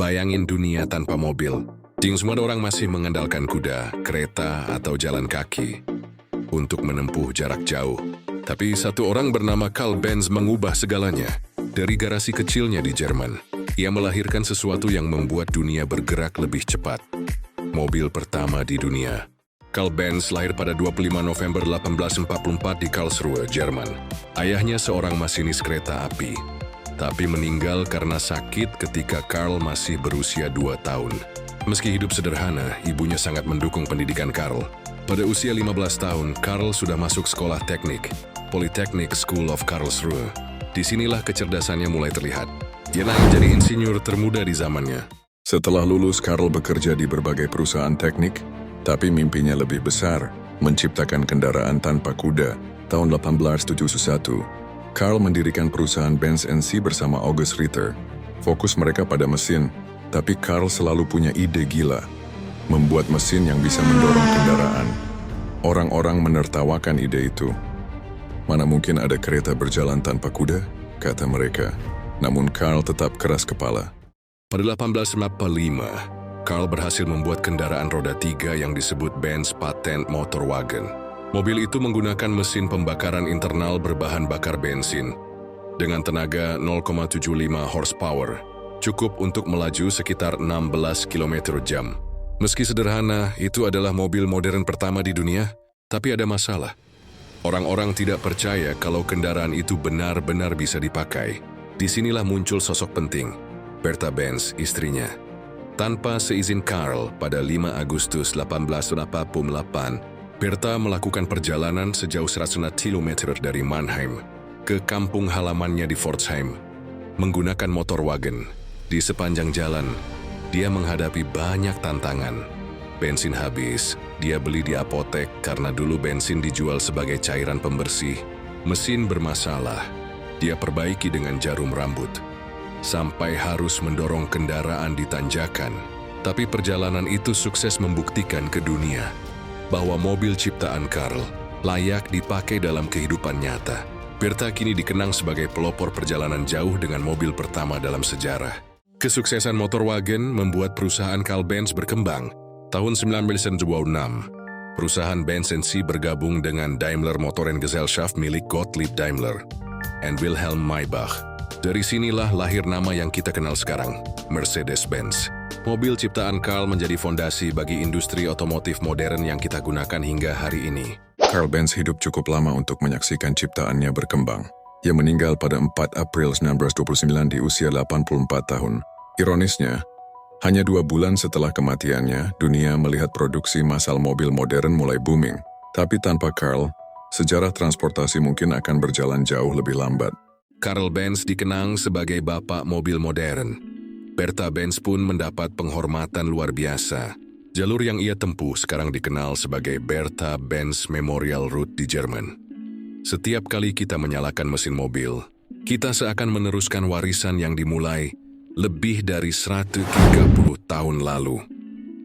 Bayangin dunia tanpa mobil. Semua orang masih mengandalkan kuda, kereta, atau jalan kaki untuk menempuh jarak jauh. Tapi satu orang bernama Carl Benz mengubah segalanya. Dari garasi kecilnya di Jerman, ia melahirkan sesuatu yang membuat dunia bergerak lebih cepat. Mobil pertama di dunia. Carl Benz lahir pada 25 November 1844 di Karlsruhe, Jerman. Ayahnya seorang masinis kereta api, tapi meninggal karena sakit ketika Carl masih berusia 2 tahun. Meski hidup sederhana, ibunya sangat mendukung pendidikan Carl. Pada usia 15 tahun, Carl sudah masuk sekolah teknik, Polytechnic School of Karlsruhe. Disinilah kecerdasannya mulai terlihat. Ia naik jadi insinyur termuda di zamannya. Setelah lulus, Carl bekerja di berbagai perusahaan teknik, tapi mimpinya lebih besar, menciptakan kendaraan tanpa kuda. Tahun 1871, Carl mendirikan perusahaan Benz NC bersama August Ritter. Fokus mereka pada mesin, tapi Carl selalu punya ide gila, membuat mesin yang bisa mendorong kendaraan. Orang-orang menertawakan ide itu. Mana mungkin ada kereta berjalan tanpa kuda, kata mereka. Namun Carl tetap keras kepala. Pada 1845, Carl berhasil membuat kendaraan roda 3 yang disebut Benz Patent Motorwagen. Mobil itu menggunakan mesin pembakaran internal berbahan bakar bensin dengan tenaga 0,75 horsepower, cukup untuk melaju sekitar 16 km/jam. Meski sederhana, itu adalah mobil modern pertama di dunia, tapi ada masalah. Orang-orang tidak percaya kalau kendaraan itu benar-benar bisa dipakai. Disinilah muncul sosok penting, Bertha Benz, istrinya. Tanpa seizin Carl, pada 5 Agustus 1888, Bertha melakukan perjalanan sejauh 100 km dari Mannheim ke kampung halamannya di Pforzheim menggunakan motor wagen. Di sepanjang jalan, dia menghadapi banyak tantangan. Bensin habis, dia beli di apotek karena dulu bensin dijual sebagai cairan pembersih. Mesin bermasalah, dia perbaiki dengan jarum rambut. Sampai harus mendorong kendaraan di tanjakan. Tapi perjalanan itu sukses membuktikan ke dunia bahwa mobil ciptaan Carl layak dipakai dalam kehidupan nyata. Bertha kini dikenang sebagai pelopor perjalanan jauh dengan mobil pertama dalam sejarah. Kesuksesan motor wagen membuat perusahaan Carl Benz berkembang. Tahun 1926, perusahaan Benz NC bergabung dengan Daimler Motorengesellschaft milik Gottlieb Daimler and Wilhelm Maybach. Dari sinilah lahir nama yang kita kenal sekarang, Mercedes-Benz. Mobil ciptaan Carl menjadi fondasi bagi industri otomotif modern yang kita gunakan hingga hari ini. Carl Benz hidup cukup lama untuk menyaksikan ciptaannya berkembang. Ia meninggal pada 4 April 1929 di usia 84 tahun. Ironisnya, hanya 2 bulan setelah kematiannya, dunia melihat produksi massal mobil modern mulai booming. Tapi tanpa Carl, sejarah transportasi mungkin akan berjalan jauh lebih lambat. Carl Benz dikenang sebagai bapak mobil modern. Bertha Benz pun mendapat penghormatan luar biasa. Jalur yang ia tempuh sekarang dikenal sebagai Bertha Benz Memorial Route di Jerman. Setiap kali kita menyalakan mesin mobil, kita seakan meneruskan warisan yang dimulai lebih dari 130 tahun lalu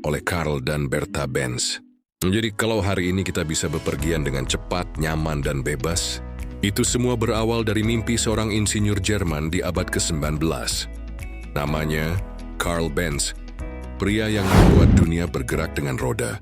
oleh Carl dan Bertha Benz. Jadi kalau hari ini kita bisa bepergian dengan cepat, nyaman, dan bebas, itu semua berawal dari mimpi seorang insinyur Jerman di abad ke-19. Namanya Carl Benz, pria yang membuat dunia bergerak dengan roda.